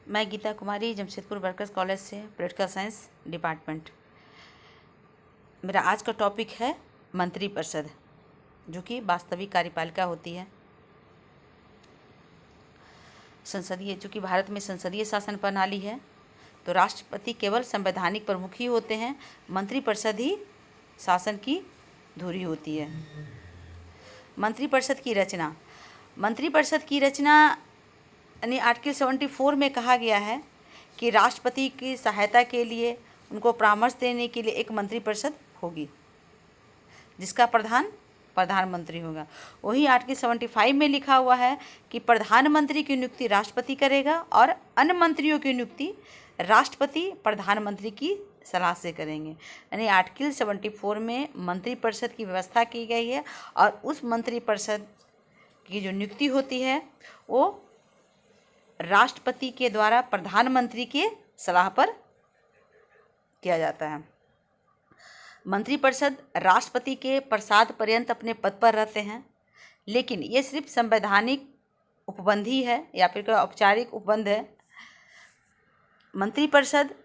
मैं Geeta Kumari, Jamshedpur workers college से, political science department. मेरा आज का टॉपिक है मंत्रिपरिषद, जो कि वास्तविक कार्यपालिका होती है। संसदीय, चूँकि भारत में संसदीय शासन प्रणाली है, तो राष्ट्रपति केवल संवैधानिक प्रमुख ही होते हैं। मंत्रिपरिषद ही शासन की धुरी होती है। मंत्रिपरिषद की रचना यानी आर्टिकल 74 में कहा गया है कि राष्ट्रपति की सहायता के लिए, उनको परामर्श देने के लिए एक मंत्रिपरिषद होगी, जिसका प्रधानमंत्री होगा। वही आर्टिकल 75 में लिखा हुआ है कि प्रधानमंत्री की नियुक्ति राष्ट्रपति करेगा और अन्य मंत्रियों की नियुक्ति राष्ट्रपति प्रधानमंत्री की सलाह से करेंगे। यानी आर्टिकल 74 में मंत्रिपरिषद की व्यवस्था की गई है, और उस मंत्रिपरिषद की जो नियुक्ति होती है वो राष्ट्रपति के द्वारा प्रधानमंत्री के सलाह पर किया जाता है। मंत्रिपरिषद राष्ट्रपति के प्रसाद पर्यंत अपने पद पर रहते हैं, लेकिन ये सिर्फ संवैधानिक उपबंध ही है या फिर कोई औपचारिक उपबंध है। मंत्रिपरिषद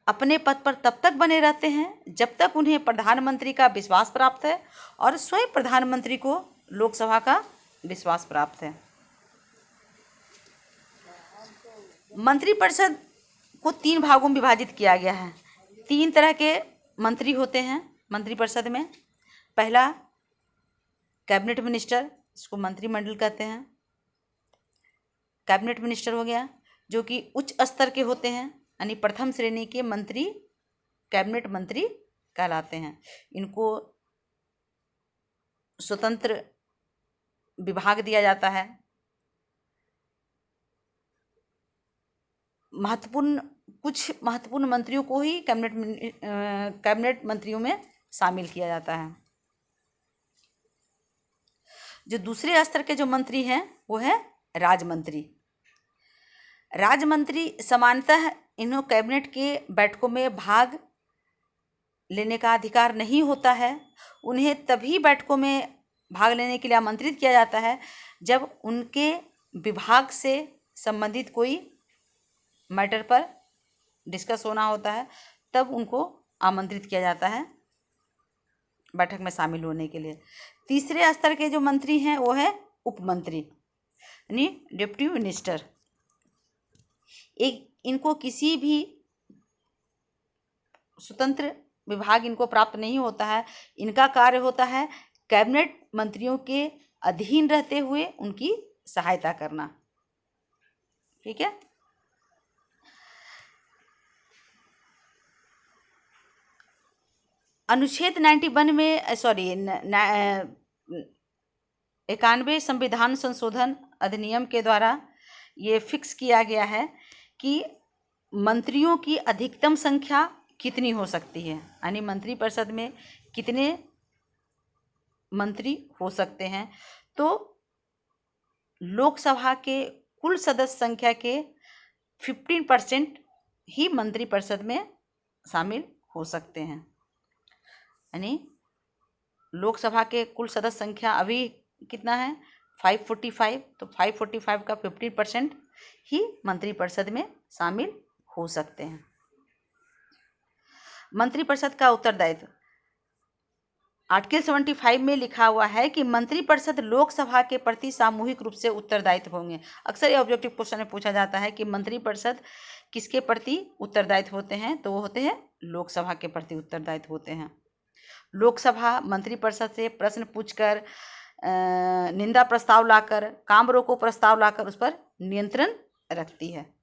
अपने पद पर तब तक बने रहते हैं जब तक उन्हें प्रधानमंत्री का विश्वास प्राप्त है और स्वयं प्रधानमंत्री को लोकसभा का विश्वास प्राप्त है। मंत्रिपरिषद को 3 भागों में विभाजित किया गया है। 3 तरह के मंत्री होते हैं मंत्रिपरिषद में। पहला, कैबिनेट मिनिस्टर, इसको मंत्रिमंडल कहते हैं। कैबिनेट मिनिस्टर हो गया, जो कि उच्च स्तर के होते हैं, यानी प्रथम श्रेणी के मंत्री कैबिनेट मंत्री कहलाते हैं। इनको स्वतंत्र विभाग दिया जाता है। कुछ महत्वपूर्ण मंत्रियों को ही कैबिनेट मंत्रियों में शामिल किया जाता है। जो दूसरे स्तर के जो मंत्री हैं वो है राजमंत्री। राजमंत्री सामान्यतः इन्हों कैबिनेट के बैठकों में भाग लेने का अधिकार नहीं होता है। उन्हें तभी बैठकों में भाग लेने के लिए आमंत्रित किया जाता है जब उनके विभाग से संबंधित कोई मैटर पर डिस्कस होना होता है, तब उनको आमंत्रित किया जाता है बैठक में शामिल होने के लिए। तीसरे स्तर के जो मंत्री हैं वो है उपमंत्री, यानी डिप्टी मिनिस्टर। इनको किसी भी स्वतंत्र विभाग इनको प्राप्त नहीं होता है। इनका कार्य होता है कैबिनेट मंत्रियों के अधीन रहते हुए उनकी सहायता करना। ठीक है। अनुच्छेद 91 में 91 संविधान संशोधन अधिनियम के द्वारा ये फिक्स किया गया है कि मंत्रियों की अधिकतम संख्या कितनी हो सकती है, यानी मंत्रिपरिषद में कितने मंत्री हो सकते हैं। तो लोकसभा के कुल सदस्य संख्या के 15% ही मंत्रिपरिषद में शामिल हो सकते हैं। यानी लोकसभा के कुल सदस्य संख्या अभी कितना है, 545। तो 545 का 15% ही मंत्रिपरिषद में शामिल हो सकते हैं। मंत्रिपरिषद का उत्तरदायित्व आर्टिकल 75 में लिखा हुआ है कि मंत्रिपरिषद लोकसभा के प्रति सामूहिक रूप से उत्तरदायित्व होंगे। अक्सर ये ऑब्जेक्टिव क्वेश्चन में पूछा जाता है कि मंत्रिपरिषद किसके प्रति उत्तरदायित्व होते हैं, तो वो होते हैं लोकसभा के प्रति उत्तरदायित्व होते हैं। लोकसभा मंत्रिपरिषद से प्रश्न पूछकर, निंदा प्रस्ताव लाकर, काम रोको प्रस्ताव लाकर उस पर नियंत्रण रखती है,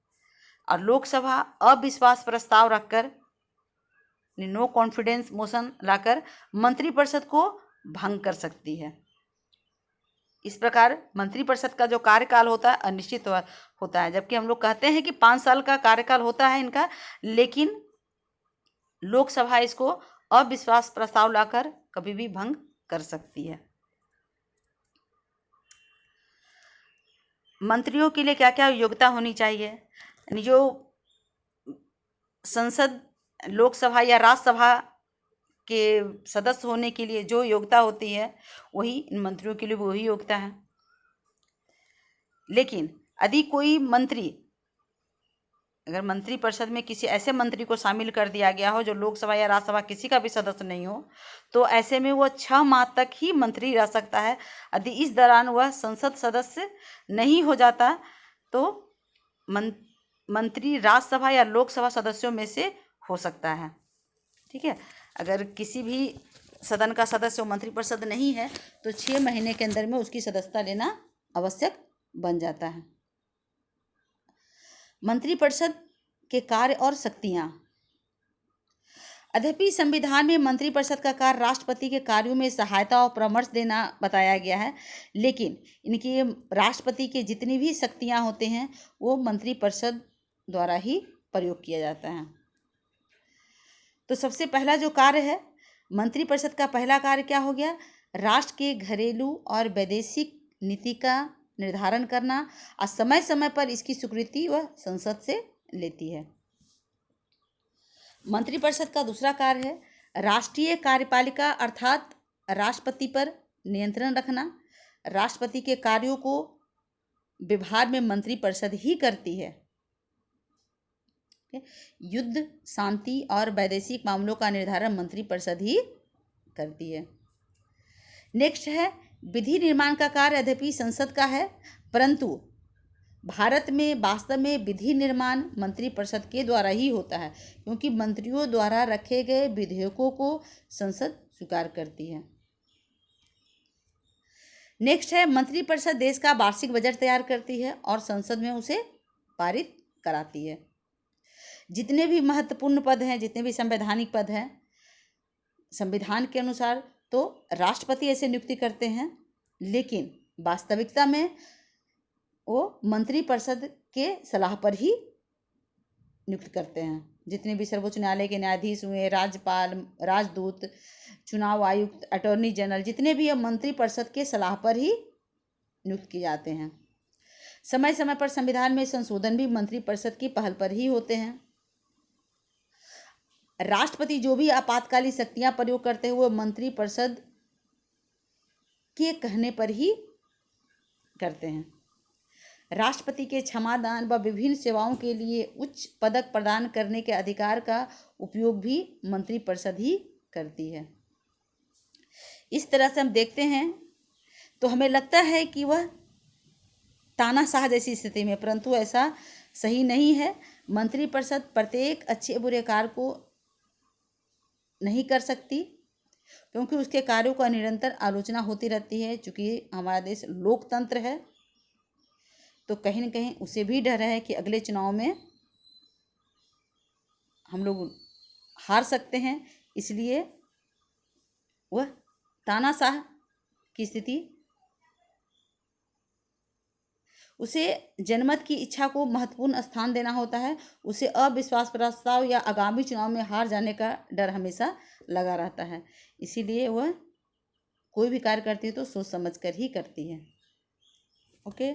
और लोकसभा अविश्वास प्रस्ताव रखकर, नो कॉन्फिडेंस मोशन लाकर मंत्रिपरिषद को भंग कर सकती है। इस प्रकार मंत्रिपरिषद का जो कार्यकाल होता है अनिश्चित होता है। जबकि हम लोग कहते हैं कि 5 साल का कार्यकाल होता है इनका, लेकिन लोकसभा इसको अविश्वास प्रस्ताव लाकर कभी भी भंग कर सकती है। मंत्रियों के लिए क्या क्या योग्यता होनी चाहिए, यानी जो संसद, लोकसभा या राज्यसभा के सदस्य होने के लिए जो योग्यता होती है वही इन मंत्रियों के लिए वही योग्यता है। लेकिन यदि कोई मंत्री अगर मंत्रिपरिषद में किसी ऐसे मंत्री को शामिल कर दिया गया हो जो लोकसभा या राज्यसभा किसी का भी सदस्य नहीं हो, तो ऐसे में वह 6 माह तक ही मंत्री रह सकता है। यदि इस दौरान वह संसद सदस्य नहीं हो जाता तो मंत्री राज्यसभा या लोकसभा सदस्यों में से हो सकता है। ठीक है, अगर किसी भी सदन का सदस्य मंत्रिपरिषद नहीं है तो 6 महीने के अंदर में उसकी सदस्यता लेना आवश्यक बन जाता है। मंत्रिपरिषद के कार्य और शक्तियां। यद्यपि संविधान में मंत्रिपरिषद का कार्य राष्ट्रपति के कार्यों में सहायता और परामर्श देना बताया गया है, लेकिन इनके राष्ट्रपति के जितनी भी शक्तियां होते हैं वो मंत्रिपरिषद द्वारा ही प्रयोग किया जाता है। तो सबसे पहला जो कार्य है मंत्रिपरिषद का, पहला कार्य क्या हो गया? राष्ट्र के घरेलू और वैदेशिक नीति का निर्धारण करना और समय समय पर इसकी स्वीकृति वह संसद से लेती है। मंत्रिपरिषद का दूसरा कार्य है राष्ट्रीय कार्यपालिका अर्थात राष्ट्रपति पर नियंत्रण रखना। राष्ट्रपति के कार्यों को विभाग में मंत्रिपरिषद ही करती है। युद्ध, शांति और वैदेशिक मामलों का निर्धारण मंत्रिपरिषद ही करती है। नेक्स्ट है विधि निर्माण का कार्य यद्यपि संसद का है, परंतु भारत में वास्तव में विधि निर्माण मंत्रिपरिषद के द्वारा ही होता है, क्योंकि मंत्रियों द्वारा रखे गए विधेयकों को संसद स्वीकार करती है। नेक्स्ट है मंत्रिपरिषद देश का वार्षिक बजट तैयार करती है और संसद में उसे पारित कराती है। जितने भी महत्वपूर्ण पद हैं, जितने भी संवैधानिक पद हैं, संविधान के अनुसार तो राष्ट्रपति ऐसे नियुक्ति करते हैं, लेकिन वास्तविकता में वो मंत्रिपरिषद के सलाह पर ही नियुक्त करते हैं। जितने भी सर्वोच्च न्यायालय के न्यायाधीश हुए, राज्यपाल, राजदूत, चुनाव आयुक्त, अटॉर्नी जनरल, जितने भी मंत्रिपरिषद के सलाह पर ही नियुक्त किए जाते हैं। समय समय पर संविधान में संशोधन भी मंत्रिपरिषद की पहल पर ही होते हैं। राष्ट्रपति जो भी आपातकालीन शक्तियां प्रयोग करते हैं वो मंत्रिपरिषद के कहने पर ही करते हैं। राष्ट्रपति के क्षमादान व विभिन्न सेवाओं के लिए उच्च पदक प्रदान करने के अधिकार का उपयोग भी मंत्रिपरिषद ही करती है। इस तरह से हम देखते हैं तो हमें लगता है कि वह तानाशाह जैसी स्थिति में, परंतु ऐसा सही नहीं है। मंत्रिपरिषद प्रत्येक अच्छे बुरे कार्य को नहीं कर सकती, क्योंकि उसके कार्यों का निरंतर आलोचना होती रहती है। चूँकि हमारा देश लोकतंत्र है तो कहीं न कहीं उसे भी डर है कि अगले चुनाव में हम लोग हार सकते हैं, इसलिए वह तानाशाह की स्थिति, उसे जनमत की इच्छा को महत्वपूर्ण स्थान देना होता है। उसे अविश्वास प्रस्ताव या आगामी चुनाव में हार जाने का डर हमेशा लगा रहता है, इसीलिए वह कोई भी कार्य करती है तो सोच समझ कर ही करती है। ओके।